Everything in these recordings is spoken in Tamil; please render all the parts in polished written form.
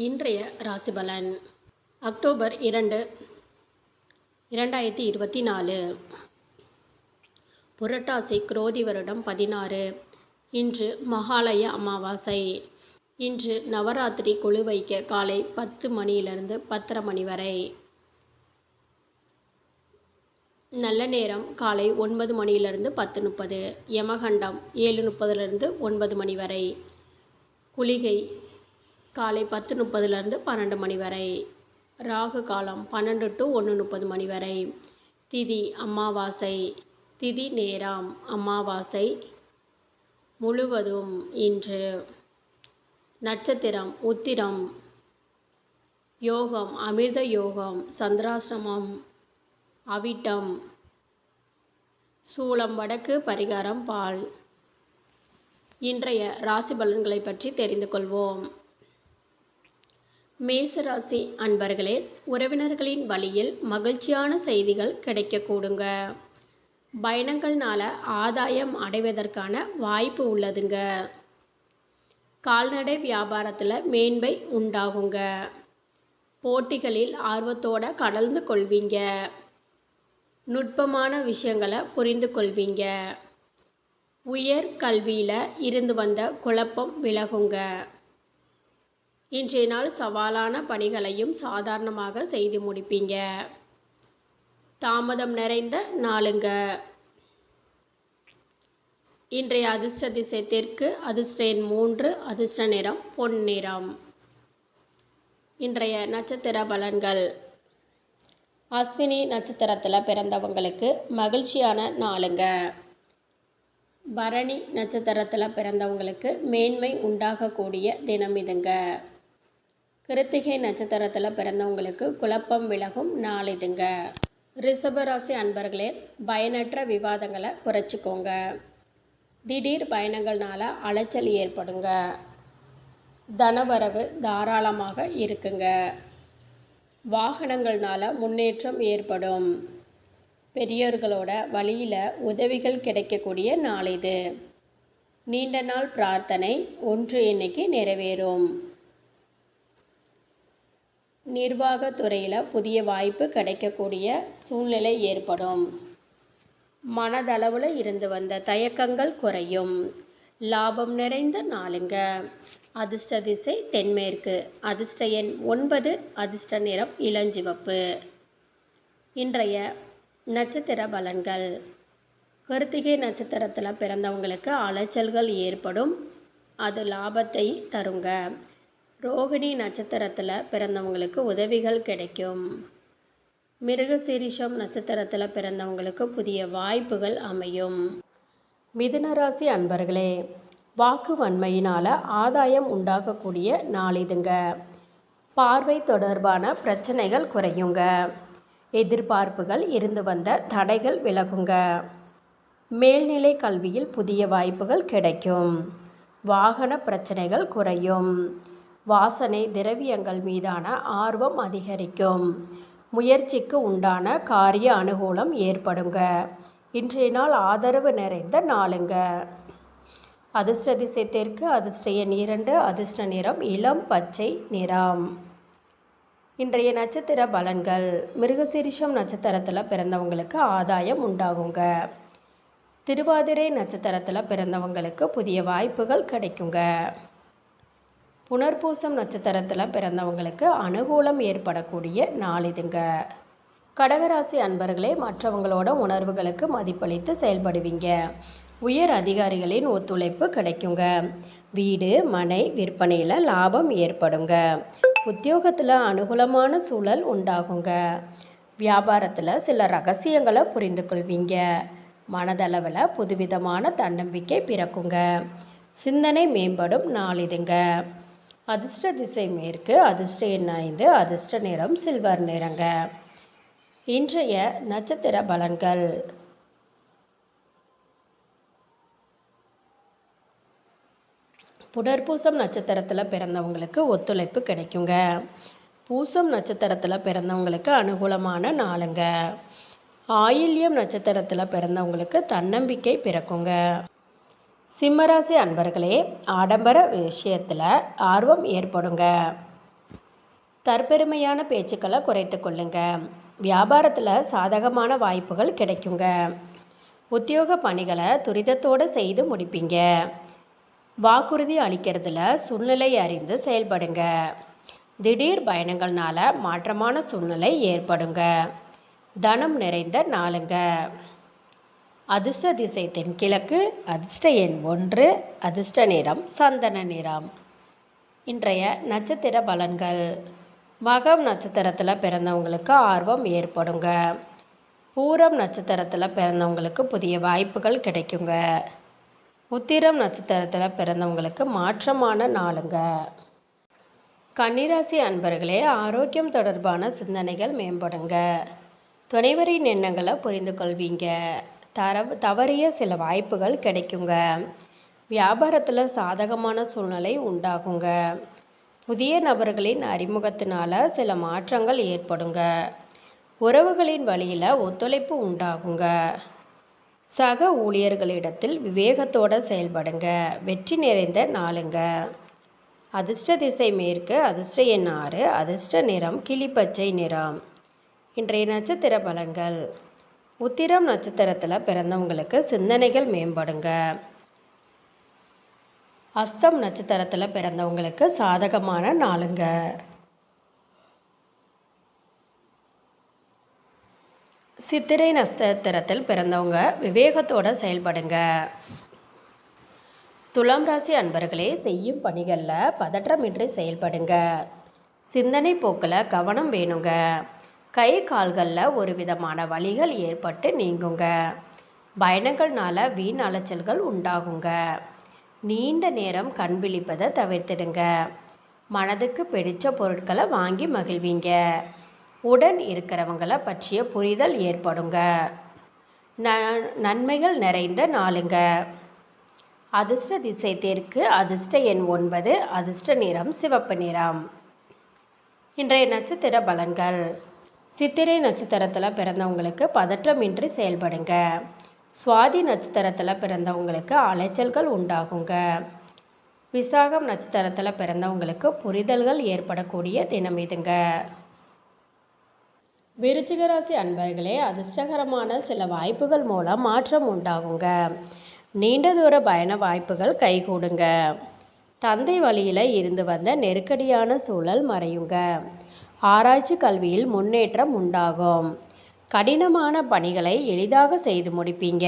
இன்றைய ராசிபலன் அக்டோபர் 2, 2024. புரட்டாசி குரோதி வருடம் 16. இன்று மகாலய அமாவாசை. இன்று நவராத்திரி கொலு வைக்க காலை 10 மணியிலிருந்து 10:30 மணி வரை. நல்ல நேரம் காலை 9 மணியிலிருந்து 10:30. யமகண்டம் 7:30 9 மணி வரை. குளிகை காலை 10:30 12 மணி வரை. ராகு காலம் 12 to 1:30 மணி வரை. திதி அமாவாசை. திதி நேரம் அமாவாசை முழுவதும் இன்று. நட்சத்திரம் உத்திரம். யோகம் அமிர்த யோகம். சந்திராசிரமம் அவிட்டம். சூலம் வடக்கு. பரிகாரம் பால். இன்றைய ராசி பலன்களை பற்றி தெரிந்து கொள்வோம். மேசராசி அன்பர்களே, உறவினர்களின் வழியில் மகிழ்ச்சியான செய்திகள் கிடைக்கக்கூடுங்க. பயணங்கள்னால ஆதாயம் அடைவதற்கான வாய்ப்பு உள்ளதுங்க. கால்நடை வியாபாரத்தில் மேன்மை உண்டாகுங்க. போட்டிகளில் ஆர்வத்தோட கலந்து கொள்வீங்க. நுட்பமான விஷயங்களை புரிந்து கொள்வீங்க. உயர் கல்வியில் இருந்து வந்த குழப்பம் விலகுங்க. இன்றைய நாள் சவாலான பணிகளையும் சாதாரணமாக செய்து முடிப்பீங்க. தாமதம் நிறைந்த நாளுங்க. இன்றைய அதிர்ஷ்ட திசை தெற்கு. அதிர்ஷ்ட எண் 3. அதிர்ஷ்ட நிறம் பொன்னிறம். இன்றைய நட்சத்திர பலன்கள். அஸ்வினி நட்சத்திரத்தில் பிறந்தவங்களுக்கு மகிழ்ச்சியான நாளுங்க. பரணி நட்சத்திரத்தில் பிறந்தவங்களுக்கு மேன்மை உண்டாகக்கூடிய தினம் இதுங்க. கிருத்திகை நட்சத்திரத்தில் பிறந்தவங்களுக்கு குழப்பம் விலகும் நாள் இதுங்க. ரிஷபராசி அன்பர்களே, பயனற்ற விவாதங்களை குறைச்சிக்கோங்க. திடீர் பயணங்கள்னால அலைச்சல் ஏற்படுங்க. தனவரவு தாராளமாக இருக்குங்க. வாகனங்கள்னால முன்னேற்றம் ஏற்படும். பெரியோர்களோட வழியில் உதவிகள் கிடைக்கக்கூடிய நாள் இது. நீண்ட நாள் பிரார்த்தனை ஒன்று இன்னைக்கு நிறைவேறும். நிர்வாகத்துறையில் புதிய வாய்ப்பு கிடைக்கக்கூடிய சூழ்நிலை ஏற்படும். மனதளவில் இருந்து வந்த தயக்கங்கள் குறையும். லாபம் நிறைந்த நாளுங்க. அதிர்ஷ்ட திசை தென்மேற்கு. அதிர்ஷ்ட எண் 9. அதிர்ஷ்ட நிறம் இளஞ்சிவப்பு. இன்றைய நட்சத்திர பலன்கள். கிருத்திகை நட்சத்திரத்தில் பிறந்தவங்களுக்கு அலைச்சல்கள் ஏற்படும். அது லாபத்தை தருங்க. ரோகிணி நட்சத்திரத்தில் பிறந்தவங்களுக்கு உதவிகள் கிடைக்கும். மிருகசீரிஷம் நட்சத்திரத்தில் பிறந்தவங்களுக்கு புதிய வாய்ப்புகள் அமையும். மிதுனராசி அன்பர்களே, வாக்கு வன்மையினால் ஆதாயம் உண்டாகக்கூடிய நாள் இதுங்க. பார்வை தொடர்பான பிரச்சனைகள் குறையுங்க. எதிர்பார்ப்புகள் இருந்து வந்த தடைகள் விலகுங்க. மேல்நிலை கல்வியில் புதிய வாய்ப்புகள் கிடைக்கும். வாகன பிரச்சனைகள் குறையும். வாசனை திரவியங்கள் மீதான ஆர்வம் அதிகரிக்கும். முயற்சிக்கு உண்டான காரிய அனுகூலம் ஏற்படுங்க. இன்றைய நாள் ஆதரவு நிறைந்த நாளுங்க. அதிர்ஷ்ட திசை தெற்கு. அதிர்ஷ்ட எண் 2. அதிர்ஷ்ட நிறம் இளம் பச்சை நிறம். இன்றைய நட்சத்திர பலன்கள். மிருகசீரிஷம் நட்சத்திரத்தில் பிறந்தவங்களுக்கு ஆதாயம் உண்டாகுங்க. திருவாதிரை நட்சத்திரத்தில் பிறந்தவங்களுக்கு புதிய வாய்ப்புகள் கிடைக்குங்க. புனர்பூசம் நட்சத்திரத்தில் பிறந்தவங்களுக்கு அனுகூலம் ஏற்படக்கூடிய நாள் இதுங்க. கடகராசி அன்பர்களே, மற்றவங்களோட உணர்வுகளுக்கு மதிப்பளித்து செயல்படுவீங்க. உயர் அதிகாரிகளின் ஒத்துழைப்பு கிடைக்குங்க. வீடு மனை விற்பனையில் லாபம் ஏற்படுங்க. உத்தியோகத்தில் அனுகூலமான சூழல் உண்டாகுங்க. வியாபாரத்தில் சில ரகசியங்களை புரிந்து கொள்வீங்க. மனதளவில் புதுவிதமான தன்னம்பிக்கை பிறக்குங்க. சிந்தனை மேம்படும் நாள் இதுங்க. அதிர்ஷ்ட திசை மேற்கு. அதிர்ஷ்ட எண் 5. அதிர்ஷ்ட நிறம் சில்வர் நிறங்க. இன்றைய நட்சத்திர பலன்கள். புனர்பூசம் நட்சத்திரத்தில் பிறந்தவங்களுக்கு ஒத்துழைப்பு கிடைக்குங்க. பூசம் நட்சத்திரத்தில் பிறந்தவங்களுக்கு அனுகூலமான நாளுங்க. ஆயில்யம் நட்சத்திரத்தில் பிறந்தவங்களுக்கு தன்னம்பிக்கை பிறக்குங்க. சிம்மராசி அன்பர்களே, ஆடம்பர விஷயத்தில் ஆர்வம் ஏற்படுங்க. தற்பெருமையான பேச்சுக்களை குறைத்து கொள்ளுங்க. வியாபாரத்தில் சாதகமான வாய்ப்புகள் கிடைக்குங்க. உத்தியோக பணிகளை துரிதத்தோடு செய்து முடிப்பீங்க. வாக்குறுதி அளிக்கிறதுல சூழ்நிலை அறிந்து செயல்படுங்க. திடீர் பயணங்கள்னால மாற்றமான சூழ்நிலை ஏற்படுங்க. தனம் நிறைந்த நாளுங்க. அதிர்ஷ்ட திசை தென்கிழக்கு. அதிர்ஷ்ட எண் 1. அதிர்ஷ்ட நிறம் சந்தன நிறம். இன்றைய நட்சத்திர பலன்கள். மகம் நட்சத்திரத்தில் பிறந்தவங்களுக்கு ஆர்வம் ஏற்படுங்க. பூரம் நட்சத்திரத்தில் பிறந்தவங்களுக்கு புதிய வாய்ப்புகள் கிடைக்குங்க. உத்திரம் நட்சத்திரத்தில் பிறந்தவங்களுக்கு மாற்றமான நாளுங்க. கன்னிராசி அன்பர்களே, ஆரோக்கியம் தொடர்பான சிந்தனைகள் மேம்படுங்க. துணைவரின் எண்ணங்களை புரிந்து கொள்வீங்க. தவறிய சில வாய்ப்புகள் கிடைக்குங்க. வியாபாரத்தில் சாதகமான சூழ்நிலை உண்டாகுங்க. புதிய நபர்களின் அறிமுகத்தினால சில மாற்றங்கள் ஏற்படுங்க. உறவுகளின் வழியில் ஒத்துழைப்பு உண்டாகுங்க. சக ஊழியர்களிடத்தில் விவேகத்தோடு செயல்படுங்க. வெற்றி நிறைந்த நாளுங்க. அதிர்ஷ்ட திசை மேற்கு. அதிர்ஷ்ட எண் 6. அதிர்ஷ்ட நிறம் கிளிப்பச்சை நிறம். இன்றைய நட்சத்திர பலன்கள். உத்திரம் நட்சத்திரத்தில் பிறந்தவங்களுக்கு சிந்தனைகள் மேம்படுங்க. அஸ்தம் நட்சத்திரத்தில் பிறந்தவங்களுக்கு சாதகமான நாளுங்க. சித்திரை நட்சத்திரத்தில் பிறந்தவங்க விவேகத்தோடு செயல்படுங்க. துலாம் ராசி அன்பர்களே, செய்யும் பணிகளில் பதற்றமின்றி செயல்படுங்க. சிந்தனை போக்கில் கவனம் வேணுங்க. கை கால்களில் ஒரு விதமான வலிகள் ஏற்பட்டு நீங்குங்க. பயணங்கள்னால வீண் அலைச்சல்கள் உண்டாகுங்க. நீண்ட நேரம் கண் விழிப்பதை தவிர்த்திடுங்க. மனதுக்கு பிடிச்ச பொருட்களை வாங்கி மகிழ்வீங்க. உடன் இருக்கிறவங்களை பற்றிய புரிதல் ஏற்படுங்க. நன்மைகள் நிறைந்த நாளுங்க. அதிர்ஷ்ட திசை தெற்கு. அதிர்ஷ்ட எண் 9. அதிர்ஷ்ட நிறம் சிவப்பு நிறம். இன்றைய நட்சத்திர பலன்கள். சித்திரை நட்சத்திரத்தில் பிறந்தவங்களுக்கு பதற்றமின்றி செயல்படுங்க. சுவாதி நட்சத்திரத்தில் பிறந்தவங்களுக்கு அலைச்சல்கள் உண்டாகுங்க. விசாகம் நட்சத்திரத்தில் பிறந்தவங்களுக்கு புரிதல்கள் ஏற்படக்கூடிய தினம் இதுங்க. விருச்சிக ராசி அன்பர்களே, அதிர்ஷ்டகரமான சில வாய்ப்புகள் மூலம் மாற்றம் உண்டாகுங்க. நீண்ட தூர பயண வாய்ப்புகள் கைகூடுங்க. தந்தை வழியில் இருந்து வந்த நெருக்கடியான சூழல் மறையுங்க. ஆராய்ச்சி கல்வியில் முன்னேற்றம் உண்டாகும். கடினமான பணிகளை எளிதாக செய்து முடிப்பீங்க.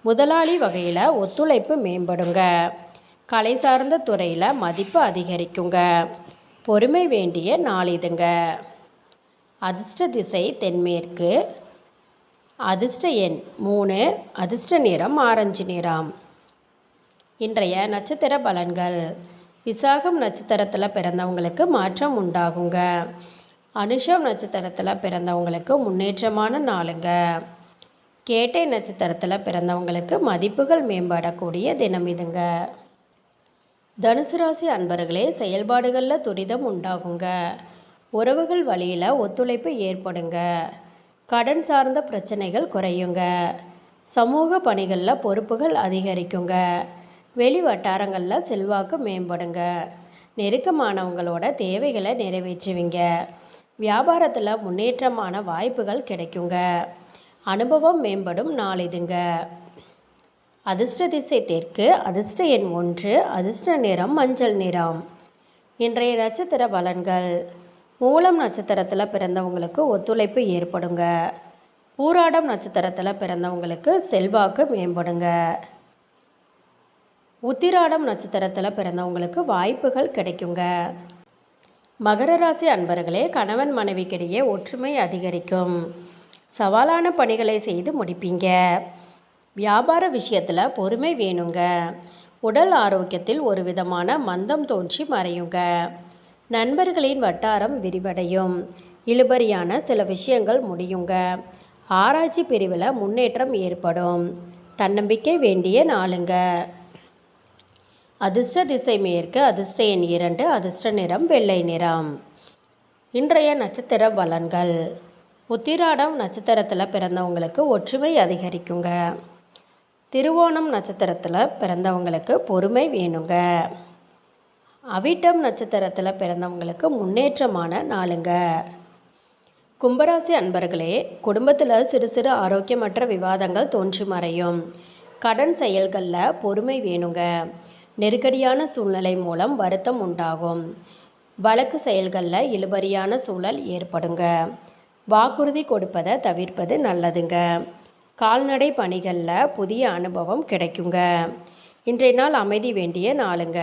முதலாளி வகையில் ஒத்துழைப்பு மேம்படுங்க. கலை சார்ந்த துறையில் மதிப்பு அதிகரிக்குங்க. பொறுமை வேண்டிய நாள் இதுங்க. அதிர்ஷ்ட திசை தென்மேற்கு. அதிர்ஷ்ட எண் 3. அதிர்ஷ்ட நிறம் ஆரஞ்சு நிறம். இன்றைய நட்சத்திர பலன்கள். விசாகம் நட்சத்திரத்தில் பிறந்தவங்களுக்கு மாற்றம் உண்டாகுங்க. அனுஷம் நட்சத்திரத்தில் பிறந்தவங்களுக்கு முன்னேற்றமான நாளுங்க. கேட்டை நட்சத்திரத்தில் பிறந்தவங்களுக்கு மதிப்புகள் மேம்படக்கூடிய தினம் இதுங்க. தனுசு ராசி அன்பர்களே, செயல்பாடுகளில் துரிதம் உண்டாகுங்க. உறவுகள் வழியில் ஒத்துழைப்பு ஏற்படுங்க. கடன் சார்ந்த பிரச்சனைகள் குறையுங்க. சமூக பணிகளில் பொறுப்புகள் அதிகரிக்குங்க. வெளி வட்டாரங்களில் செல்வாக்கு மேம்படுங்க. நெருக்கமானவங்களோட தேவைகளை நிறைவேற்றுவீங்க. வியாபாரத்தில் முன்னேற்றமான வாய்ப்புகள் கிடைக்குங்க. அனுபவம் மேம்படும் நாள் இதுங்க. அதிர்ஷ்ட திசை தெற்கு. அதிர்ஷ்ட எண் 1. அதிர்ஷ்ட நிறம் மஞ்சள் நிறம். இன்றைய நட்சத்திர பலன்கள். மூலம் நட்சத்திரத்தில் பிறந்தவங்களுக்கு ஒத்துழைப்பு ஏற்படுங்க. பூராடம் நட்சத்திரத்தில் பிறந்தவங்களுக்கு செல்வாக்கு மேம்படுங்க. உத்திராடம் நட்சத்திரத்தில் பிறந்தவங்களுக்கு வாய்ப்புகள் கிடைக்குங்க. மகர ராசி அன்பர்களே, கணவன் மனைவிக்கிடையே ஒற்றுமை அதிகரிக்கும். சவாலான பணிகளை செய்து முடிப்பீங்க. வியாபார விஷயத்தில் பொறுமை வேணுங்க. உடல் ஆரோக்கியத்தில் ஒரு விதமான மந்தம் தோன்றி மறையுங்க. நண்பர்களின் வட்டாரம் விரிவடையும். இழுபறியான சில விஷயங்கள் முடியுங்க. ஆராய்ச்சி பிரிவில் முன்னேற்றம் ஏற்படும். தன்னம்பிக்கை வேண்டிய நாளுங்க. அதிர்ஷ்ட திசை மேற்கு. அதிர்ஷ்ட எண் 2. அதிர்ஷ்ட நிறம் வெள்ளை நிறம். இன்றைய நட்சத்திர பலன்கள். உத்திராடம் நட்சத்திரத்தில் பிறந்தவங்களுக்கு ஒற்றுமை அதிகரிக்குங்க. திருவோணம் நட்சத்திரத்தில் பிறந்தவங்களுக்கு பொறுமை வேணுங்க. அவிட்டம் நட்சத்திரத்தில் பிறந்தவங்களுக்கு முன்னேற்றமான நாளுங்க. கும்பராசி அன்பர்களே, குடும்பத்தில் சிறு சிறு ஆரோக்கியமற்ற விவாதங்கள் தோன்றி மறையும். கடன் செயல்களில் பொறுமை வேணுங்க. நெருக்கடியான சூழ்நிலை மூலம் வருத்தம் உண்டாகும். வழக்கு செயல்களில் இழுபறியான சூழல் ஏற்படுங்க. வாக்குறுதி கொடுப்பதை தவிர்ப்பது நல்லதுங்க. கால்நடை பணிகளில் புதிய அனுபவம் கிடைக்குங்க. இன்றைய நாள் அமைதி வேண்டிய நாளுங்க.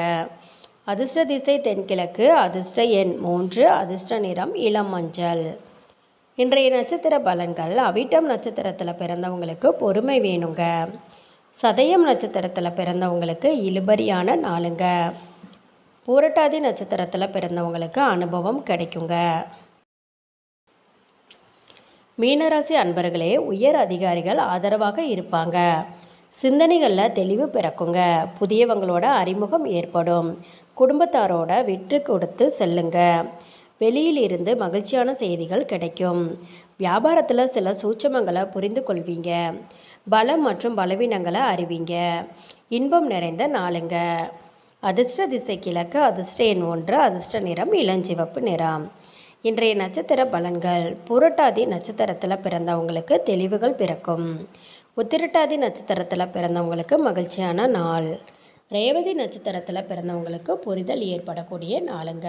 அதிர்ஷ்ட திசை தென்கிழக்கு, அதிர்ஷ்ட எண் 3, அதிர்ஷ்ட நிறம் இளம் மஞ்சள். இன்றைய நட்சத்திர பலன்கள். அவிட்டம் நட்சத்திரத்தில் பிறந்தவங்களுக்கு பொறுமை வேணுங்க. சதயம் நட்சத்திரத்தில் பிறந்தவங்களுக்கு இழுபறியான நாளுங்க. பூரட்டாதி நட்சத்திரத்தில் பிறந்தவங்களுக்கு அனுபவம் கிடைக்குங்க. மீனராசி அன்பர்களே, உயர் அதிகாரிகள் ஆதரவாக இருப்பாங்க. சிந்தனைகளில் தெளிவு பிறக்குங்க. புதியவங்களோட அறிமுகம் ஏற்படும். குடும்பத்தாரோட விட்டு கொடுத்து செல்லுங்க. வெளியில் இருந்து மகிழ்ச்சியான செய்திகள் கிடைக்கும். வியாபாரத்தில் சில சூட்சமங்களை புரிந்து கொள்வீங்க. பலம் மற்றும் பலவீனங்களை அறிவீங்க. இன்பம் நிறைந்த நாளுங்க. அதிர்ஷ்ட திசை கிழக்கு, அதிர்ஷ்ட எண் 1, அதிர்ஷ்ட நிறம் இளஞ்சிவப்பு நிறம். இன்றைய நட்சத்திர பலன்கள். புரட்டாதி நட்சத்திரத்தில் பிறந்தவங்களுக்கு தெளிவுகள் பிறக்கும். உத்திரட்டாதி நட்சத்திரத்தில் பிறந்தவங்களுக்கு மகிழ்ச்சியான நாள். ரேவதி நட்சத்திரத்தில் பிறந்தவங்களுக்கு புரிதல் ஏற்படக்கூடிய நாளுங்க.